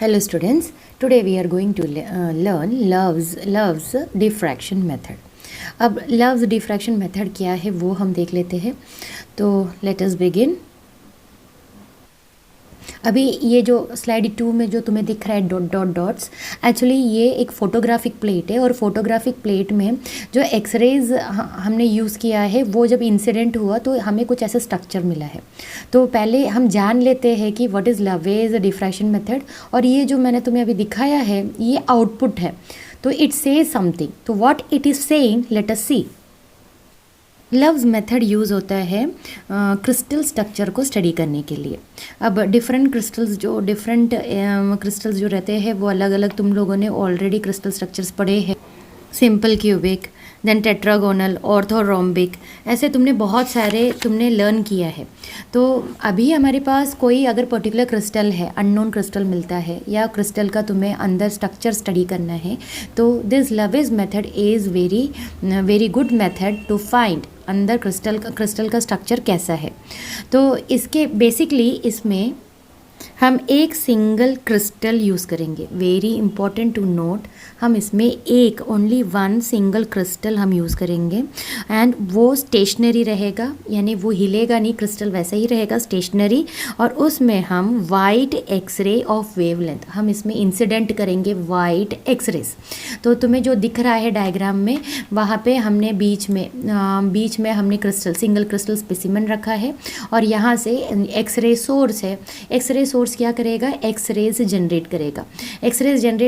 Hello students, today we are going to learn Love's diffraction method. अब Love's diffraction method क्या है वो हम देख लेते हैं. तो let us begin. अभी ये जो स्लाइड 2 में जो तुम्हें दिख रहा है डॉट डॉट डॉट्स, एक्चुअली ये एक फोटोग्राफिक प्लेट है और फोटोग्राफिक प्लेट में जो एक्सरेज हमने यूज़ किया है वो जब इंसिडेंट हुआ तो हमें कुछ ऐसा स्ट्रक्चर मिला है. तो पहले हम जान लेते हैं कि what is lovage diffraction method. और ये जो मैंने तुम्हें अभी दिखाया है ये आउटपुट है, तो इट सेज समथिंग. तो what it is saying, let us see. Laue's method use होता है क्रिस्टल स्ट्रक्चर को स्टडी करने के लिए. अब डिफरेंट क्रिस्टल्स जो रहते हैं वो अलग अलग तुम लोगों ने ऑलरेडी क्रिस्टल स्ट्रक्चर्स पढ़े हैं. Simple cubic, then tetragonal, orthorhombic, ऐसे तुमने बहुत सारे लर्न किया है. तो अभी हमारे पास कोई अगर पर्टिकुलर क्रिस्टल है, अननोन क्रिस्टल मिलता है या क्रिस्टल का तुम्हें अंदर स्ट्रक्चर स्टडी करना है, तो this Laue's method is very good method to find अंदर क्रिस्टल का स्ट्रक्चर कैसा है. तो इसके बेसिकली इसमें हम एक सिंगल क्रिस्टल यूज़ करेंगे. वेरी इंपॉर्टेंट टू नोट, हम इसमें एक ओनली वन सिंगल क्रिस्टल हम यूज़ करेंगे एंड वो स्टेशनरी रहेगा, यानी वो हिलेगा नहीं, क्रिस्टल वैसा ही रहेगा स्टेशनरी. और उसमें हम वाइट एक्सरे ऑफ वेवलेंथ हम इसमें इंसिडेंट करेंगे, वाइट एक्सरेज. तो तुम्हें जो दिख रहा है डायग्राम में, वहाँ पे हमने बीच में हमने सिंगल क्रिस्टल स्पेसिमेन रखा है और यहाँ से एक्सरे सोर्स है. एक्सरे सोर्स क्या करेगा, एक्सरेज जनरेट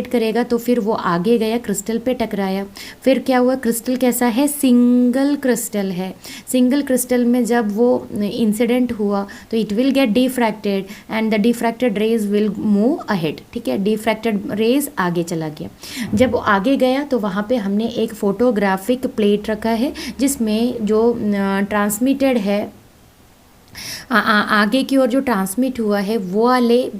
करेगा. तो फिर वो आगे गया, क्रिस्टल पे टकराया. फिर क्या हुआ, क्रिस्टल कैसा है, सिंगल क्रिस्टल है. सिंगल क्रिस्टल में जब वो इंसिडेंट हुआ तो it will get diffracted and the diffracted rays will move ahead. ठीक है, डिफ्रैक्टेड रेज आगे चला गया. जब आगे गया तो वहाँ पे हमने एक फोटोग्राफिक प्लेट रखा है जिसमें जो ट्रांसमिटेड है, आगे की ओर जो ट्रांसमिट हुआ है वो वाले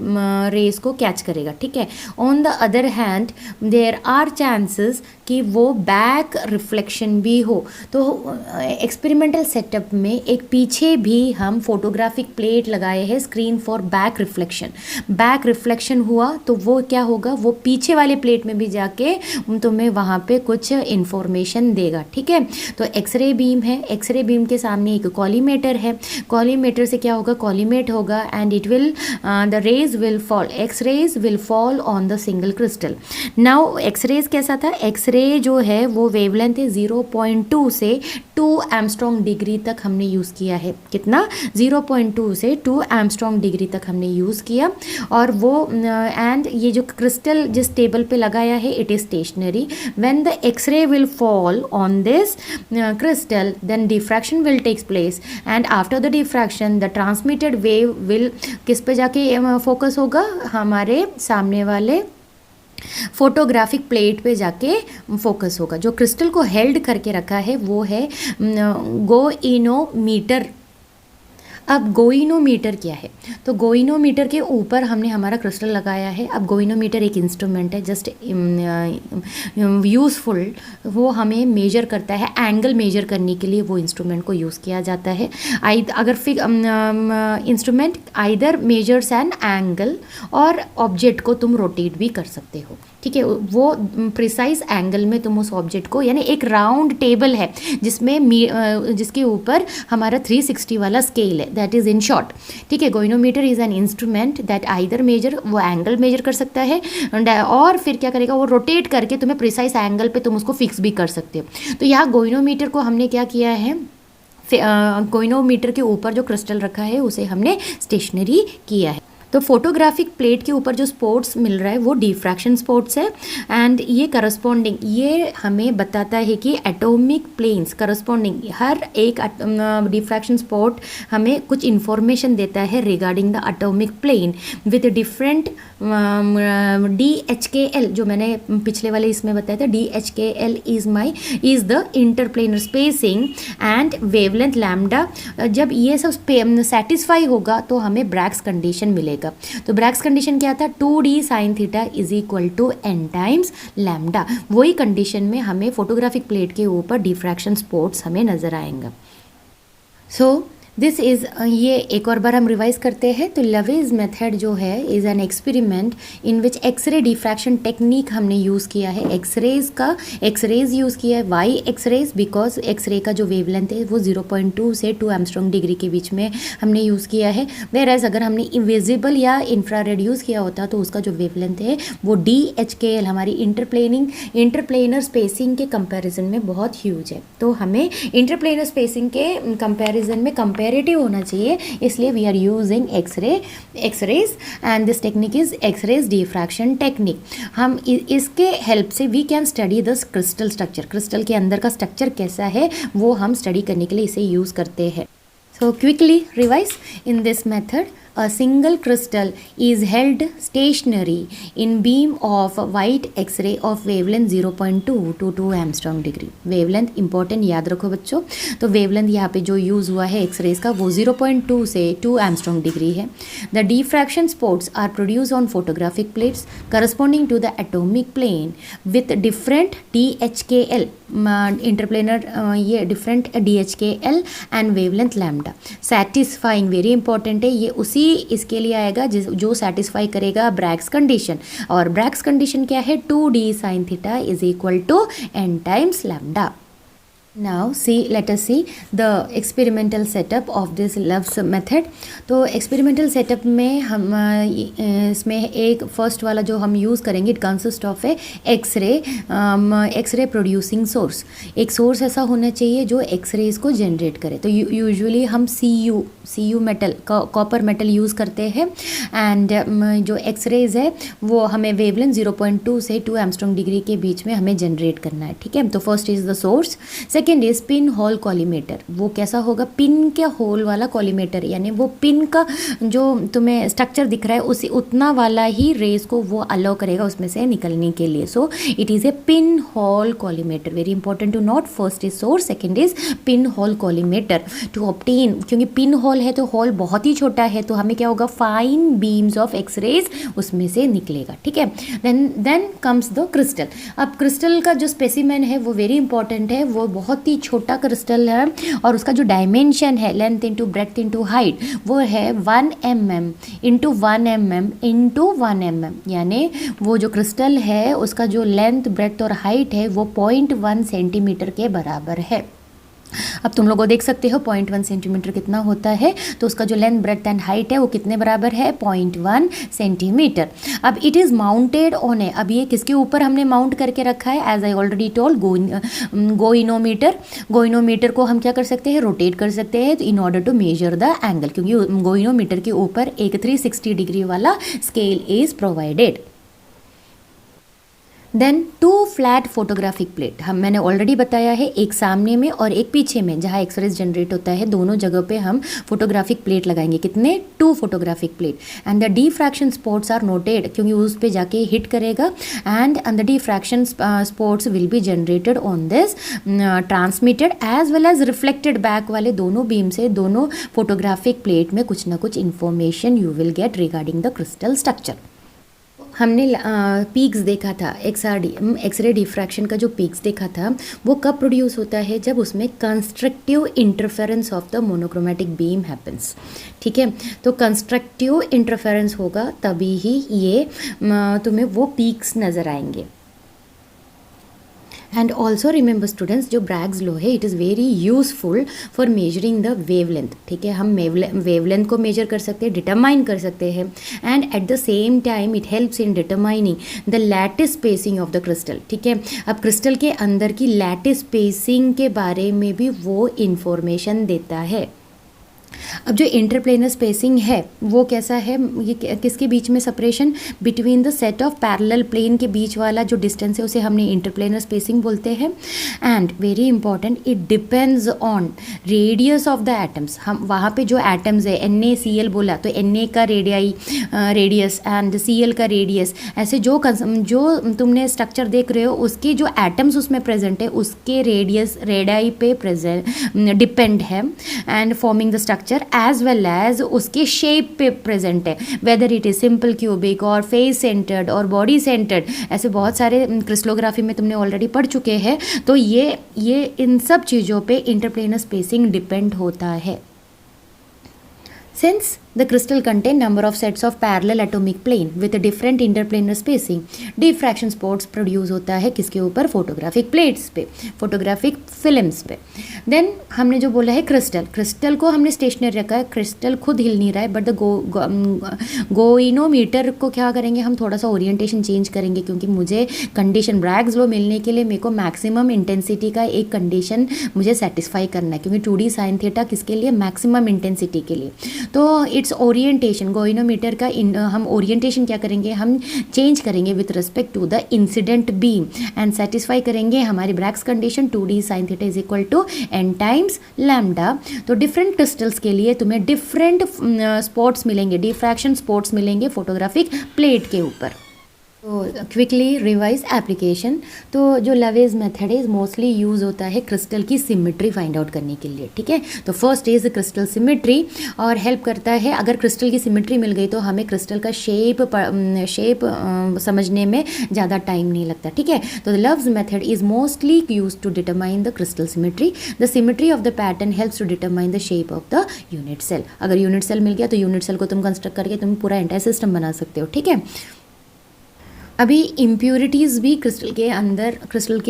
रेस को कैच करेगा. ठीक है. On the other hand there are chances कि वो बैक रिफ्लेक्शन भी हो. तो एक्सपेरिमेंटल सेटअप में एक पीछे भी हम फोटोग्राफिक प्लेट लगाए हैं, screen for back reflection. Back reflection हुआ तो वो क्या होगा, वो पीछे वाले प्लेट में भी जाके तुम्हें वहाँ पे कुछ इंफॉर्मेशन देगा. ठीक है. तो एक्सरे बीम है, एक्सरे बीम के सामने एक कॉलीमेटर है. कॉलीमेटर से क्या होगा, कॉलीमेट होगा and it will the rays will fall, X-rays will fall on the single crystal. Now X-rays कैसा था, एक्सरे जो है वो वेवलेंथ है 0.2 से 2 एंगस्ट्रॉम डिग्री तक हमने यूज़ किया है. कितना, 0.2 से 2 एंगस्ट्रॉम डिग्री तक हमने यूज़ किया. और वो एंड ये जो क्रिस्टल जिस टेबल पे लगाया है it is stationary. When the X-ray will fall on this crystal then diffraction will takes place and after the diffraction the transmitted wave will किस पे जाके फोकस होगा, हमारे सामने वाले फोटोग्राफिक प्लेट पे जाके फोकस होगा. जो क्रिस्टल को हेल्ड करके रखा है वो है गोइनोमीटर. अब गोइनोमीटर क्या है, तो गोइनोमीटर के ऊपर हमने हमारा क्रिस्टल लगाया है. अब गोइनोमीटर एक इंस्ट्रूमेंट है, जस्ट यूज़फुल. वो हमें मेजर करता है, एंगल मेजर करने के लिए वो इंस्ट्रूमेंट को यूज़ किया जाता है. अगर instrument either measures an angle और ऑब्जेक्ट को तुम रोटेट भी कर सकते हो. ठीक है. वो प्रिसाइज एंगल में तुम उस ऑब्जेक्ट को, यानी एक राउंड टेबल है जिसके ऊपर हमारा 360 वाला स्केल है, दैट इज़ इन शॉर्ट. ठीक है. Goniometer is an instrument that either measure, वो एंगल मेजर कर सकता है और फिर क्या करेगा, वो रोटेट करके तुम्हें प्रिसाइज एंगल पे तुम उसको फिक्स भी कर सकते हो. तो यहाँ गोइनोमीटर को हमने क्या किया है, गोइनोमीटर के ऊपर जो क्रिस्टल रखा है उसे हमने स्टेशनरी किया है. तो फोटोग्राफिक प्लेट के ऊपर जो स्पॉट्स मिल रहा है वो डिफ्रैक्शन स्पॉट्स है एंड ये करस्पॉन्डिंग, ये हमें बताता है कि एटॉमिक प्लेन्स करस्पॉन्डिंग, हर एक डिफ्रैक्शन स्पॉट हमें कुछ इन्फॉर्मेशन देता है regarding the atomic plane with different DHKL. जो मैंने पिछले वाले इसमें बताया था, DHKL is the interplanar spacing and wavelength lambda. जब ये सब सेटिस्फाई होगा तो हमें ब्रैग्स कंडीशन मिलेगा. तो ब्रैग्स कंडीशन क्या था, 2D sin theta is equal to n times lambda. वही कंडीशन में हमें फोटोग्राफिक प्लेट के ऊपर डिफ्रैक्शन स्पॉट्स हमें नजर आएंगे. सो दिस इज़ ये एक और बार हम रिवाइज करते हैं। तो लवेज मेथड जो है is an experiment in which X-ray diffraction technique हमने यूज़ किया है। एक्सरेज यूज़ किया है। Y X-rays? बिकॉज एक्सरे का जो वेवलेंथ है वो 0.2 से 2 एंगस्ट्रॉम डिग्री के बीच में हमने यूज़ किया है। वेयरएज अगर हमने इनविजिबल या इंफ्रारेड यूज़ किया होता तो उसका जो वेवलेंथ है वो DHKL हमारी इंटरप्लेनर स्पेसिंग के कंपैरिजन में बहुत ह्यूज है। तो हमें इंटरप्लेनर स्पेसिंग के कंपैरिजन में कंपैरेटिव होना चाहिए, इसलिए we are using X rays and this technique is X rays diffraction technique. हम इसके हेल्प से we can study the crystal structure. Crystal के अंदर का स्ट्रक्चर कैसा है वो हम स्टडी करने के लिए इसे यूज़ करते हैं। So quickly revise, in this method a single crystal is held stationary in beam of white X-ray of wavelength 0.2 to 2 Armstrong degree। wavelength important याद रखो बच्चों। तो wavelength यहाँ पे जो यूज़ हुआ है एक्सरेज का वो 0.2 से 2 Armstrong degree है। The diffraction spots are produced on photographic plates corresponding to the atomic plane with different DHKL interplanar ये different DHKL and wavelength lambda. Satisfying very important है, ये उसी इसके लिए आएगा जो सेटिस्फाई करेगा ब्रैग्स कंडीशन। और ब्रैग्स कंडीशन क्या है? 2D sin theta is equal to n times lambda. Now let us see the experimental setup of this Love's method। तो experimental setup में हम इसमें एक फर्स्ट वाला जो हम यूज़ करेंगे it consist of a X ray producing source. एक सोर्स ऐसा होना चाहिए जो एक्सरेज को जनरेट करे। तो यूजुअली हम CU metal copper metal use करते हैं एंड जो एक्सरेज है वो हमें वेवलेंथ 0.2 से 2 एंगस्ट्रॉम डिग्री के बीच में हमें जनरेट करना है। ठीक है, तो first is the source. Second is pin hole collimator. वो कैसा होगा? पिन के होल वाला कॉलीमेटर, यानी वो पिन का जो तुम्हें स्ट्रक्चर दिख रहा है उसी उतना वाला ही रेस को वो अलाउ करेगा उसमें से निकलने के लिए। So it is a pin hole collimator. Very important to note, first is source, second is pin hole collimator. To obtain, क्योंकि पिन होल है तो होल बहुत ही छोटा है तो हमें क्या होगा? फाइन बीम्स ऑफ एक्सरेज उसमें से निकलेगा। ठीक है, देन कम्स द क्रिस्टल। अब क्रिस्टल का जो स्पेसिमेन है वो वेरी इंपॉर्टेंट है। वो बहुत ही छोटा क्रिस्टल है और उसका जो डायमेंशन है length into breadth into height वो है 1 mm into 1 mm into 1 mm, यानी वो जो क्रिस्टल है उसका जो लेंथ ब्रेड्थ और हाइट है वो 0.1 सेंटीमीटर के बराबर है। अब तुम लोगों देख सकते हो 0.1 सेंटीमीटर कितना होता है, तो उसका जो लेंथ ब्रेड्थ एंड हाइट है वो कितने बराबर है? 0.1 सेंटीमीटर। अब it is mounted on a, अब ये किसके ऊपर हमने माउंट करके रखा है? As I already told, goniometer. Goniometer को हम क्या कर सकते हैं? रोटेट कर सकते हैं in order to measure the angle, क्योंकि गोइनोमीटर के ऊपर एक 360 डिग्री वाला scale is provided. Then 2 flat photographic plate. मैंने ऑलरेडी बताया है, एक सामने में और एक पीछे में जहाँ एक्सरेज जनरेट होता है, दोनों जगह पे हम फोटोग्राफिक प्लेट लगाएंगे। कितने? 2 photographic plate. And the diffraction spots are noted, क्योंकि उस पे जाके हिट करेगा and the diffraction spots will be generated on this transmitted as well as reflected back वाले दोनों बीम से दोनों फोटोग्राफिक प्लेट में कुछ ना कुछ information you will get regarding the crystal structure. हमने पीक्स देखा था, एक्सरे डिफ्रैक्शन का जो पीक्स देखा था वो कब प्रोड्यूस होता है? जब उसमें constructive interference of the monochromatic beam happens. ठीक है, तो कंस्ट्रक्टिव इंटरफेरेंस होगा तभी ही ये तुम्हें वो पीक्स नज़र आएंगे। एंड ऑल्सो रिमेंबर स्टूडेंट्स, जो ब्रैग्स लॉ है it is very useful for measuring the wavelength. ठीक है, हम वेवलेंथ को मेजर कर सकते हैं, डिटरमाइन कर सकते हैं and at the same time it helps in determining the lattice spacing of the crystal. ठीक है, अब क्रिस्टल के अंदर की लैटिस स्पेसिंग के बारे में भी वो इंफॉर्मेशन देता है। अब जो इंटरप्लेनर स्पेसिंग है वो कैसा है? ये किसके बीच में separation? Between the set of parallel plane के बीच वाला जो डिस्टेंस है उसे हमने इंटरप्लेनर स्पेसिंग बोलते हैं। And very important, it depends on radius of the atoms. हम वहाँ पे जो एटम्स है NaCl बोला तो Na का रेडियस एंड Cl का रेडियस, ऐसे जो तुमने स्ट्रक्चर देख रहे हो उसके जो एटम्स उसमें प्रेजेंट है उसके रेडियाई पे डिपेंड है and forming the structure as well as उसके शेप पे प्रेजेंट है, whether it is simple cubic और फेस सेंटर्ड और बॉडी सेंटर्ड। ऐसे बहुत सारे क्रिस्टलोग्राफी में तुमने ऑलरेडी पढ़ चुके हैं। तो ये इन सब चीज़ों पे इंटरप्लेनर स्पेसिंग डिपेंड होता है। Since the crystal contain number of sets of parallel atomic plane with a different interplanar spacing, diffraction spots produce होता है किसके ऊपर, फोटोग्राफिक प्लेट्स पे, फोटोग्राफिक फिल्म्स पे. देन हमने जो बोला है क्रिस्टल, क्रिस्टल को हमने स्टेशनरी रखा है, क्रिस्टल खुद हिल नहीं रहा है, बट द गोइनोमीटर को क्या करेंगे हम, थोड़ा सा ओरिएंटेशन चेंज करेंगे, क्योंकि मुझे कंडीशन ब्रैग्स लॉ मिलने के लिए मेरे को मैक्सिमम इंटेंसिटी का एक कंडीशन मुझे सेटिस्फाई करना है, क्योंकि 2D साइन थीटा किसके लिए, मैक्सिमम इंटेंसिटी के लिए. तो इट्स ओरिएंटेशन, गोइनोमीटर का हम ओरिएंटेशन क्या करेंगे, हम चेंज करेंगे with respect to the incident beam and satisfy करेंगे हमारी Bragg's condition 2D sine theta is equal to n times lambda. तो डिफरेंट क्रिस्टल्स के लिए तुम्हें डिफरेंट स्पॉट्स मिलेंगे, डिफ्रैक्शन स्पॉट्स मिलेंगे फोटोग्राफिक प्लेट के ऊपर. तो क्विकली रिवाइज एप्लीकेशन. तो जो लवेज मेथड है मोस्टली यूज़ होता है क्रिस्टल की सिमेट्री फाइंड आउट करने के लिए. ठीक है, तो फर्स्ट इज क्रिस्टल सिमेट्री, और हेल्प करता है, अगर क्रिस्टल की सिमेट्री मिल गई तो हमें क्रिस्टल का शेप समझने में ज़्यादा टाइम नहीं लगता. ठीक है, तो Laue's method is mostly use to determine the crystal symmetry. The symmetry of the pattern helps to determine the shape of the unit cell. अगर यूनिट सेल मिल गया तो यूनिट सेल को तुम कंस्ट्रक्ट करके तुम पूरा एंटायर सिस्टम बना सकते हो. ठीक है, अभी इम्प्योरिटीज़ भी क्रिस्टल के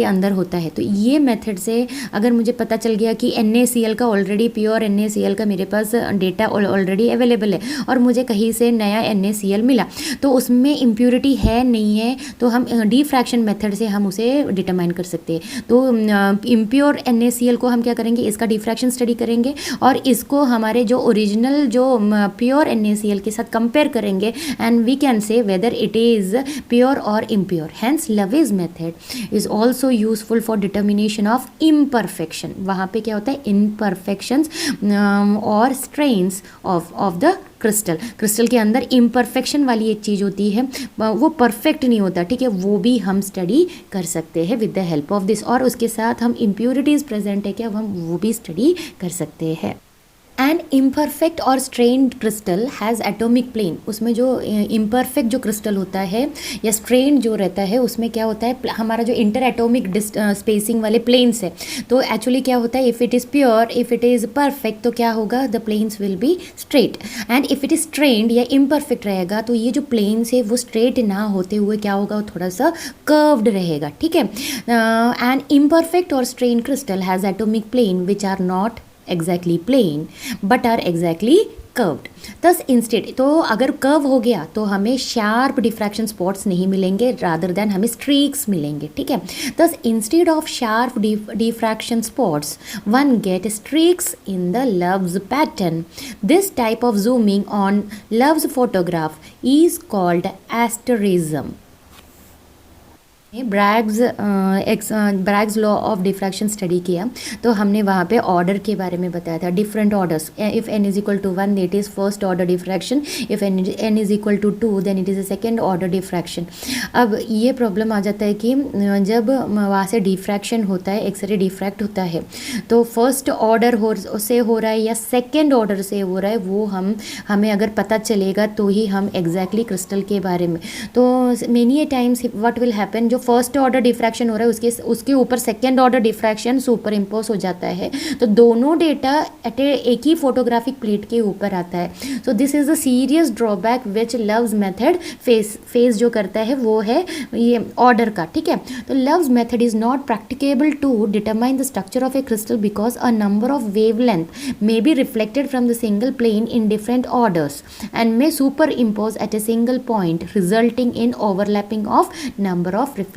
अंदर होता है. तो ये मेथड से अगर मुझे पता चल गया कि NaCl का ऑलरेडी प्योर NaCl का मेरे पास डेटा ऑलरेडी अवेलेबल है, और मुझे कहीं से नया NaCl मिला, तो उसमें इम्प्योरिटी है नहीं है, तो हम डिफ्रैक्शन मेथड से हम उसे डिटरमाइन कर सकते हैं. तो इम्प्योर NaCl को हम क्या करेंगे, इसका डिफ्रैक्शन स्टडी करेंगे, और इसको हमारे जो ओरिजिनल जो प्योर NaCl के साथ कंपेयर करेंगे, and we can say whether it is pure or impure. Hence Lewis method is also useful for determination of imperfection. वहाँ पे क्या होता है, imperfections और strains of the क्रिस्टल के अंदर इम्परफेक्शन वाली एक चीज़ होती है, वो परफेक्ट नहीं होता. ठीक है, वो भी हम स्टडी कर सकते हैं with the help of this, और उसके साथ हम इम्प्योरिटीज़ प्रेजेंट है क्या, हम वो भी स्टडी कर सकते हैं. एंड इम्परफेक्ट और strained crystal has atomic plane. उसमें जो इम्परफेक्ट जो क्रिस्टल होता है या स्ट्रेन जो रहता है, उसमें क्या होता है, हमारा जो इंटर एटॉमिक स्पेसिंग वाले प्लेन्स है. तो एक्चुअली क्या होता है, if it is pure, if it is perfect, तो क्या होगा, the planes will be straight. And if it is strained या इम्परफेक्ट रहेगा, तो ये जो प्लेन्स है वो स्ट्रेट ना होते हुए क्या होगा, थोड़ा सा कर्व्ड रहेगा. ठीक है, एंड इम्परफेक्ट और strain crystal has atomic plane which are not exactly plane but are exactly curved. thus instead, तो अगर कर्व हो गया तो हमें शार्प डिफ्रैक्शन स्पॉट्स नहीं मिलेंगे, रादर देन हमें स्ट्रीक्स मिलेंगे. ठीक है, thus instead of sharp diffraction spots one get streaks in the Love's pattern. This type of zooming on Love's photograph is called asterism. Bragg's law of diffraction study किया, तो हमने वहाँ पे order के बारे में बताया था, different orders. If n is equal to 1 it is first order diffraction, if n is equal to 2 then it is a second order diffraction. अब ये प्रॉब्लम आ जाता है कि जब वहाँ से डिफ्रैक्शन होता है, एक्सरे डिफ्रैक्ट होता है, तो फर्स्ट ऑर्डर से हो रहा है या सेकेंड ऑर्डर से हो रहा है, वो हमें अगर पता चलेगा तो ही हम एग्जैक्टली क्रिस्टल के बारे में. तो many A times what will happen, जो फर्स्ट ऑर्डर डिफ्रैक्शन हो रहा है उसके ऊपर second order diffraction super impose हो जाता है, तो दोनों डेटा एक ही फोटोग्राफिक प्लेट के ऊपर आता है. So this is a serious drawback which loves method face जो करता है वो है ये ऑर्डर का. ठीक है, तो Laue's method is not practicable to determine the structure of a crystal because a number of wavelength may be reflected from the single plane in different orders and may superimpose at a single point resulting in overlapping of number of reflections.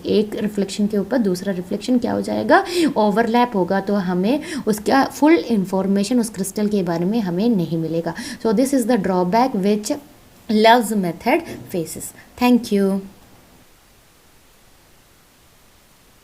एक reflection के ऊपर दूसरा reflection क्या हो जाएगा, overlap होगा, तो हमें उसका फुल इंफॉर्मेशन उस क्रिस्टल के बारे में हमें नहीं मिलेगा. So this is the drawback which loves method faces. Thank you.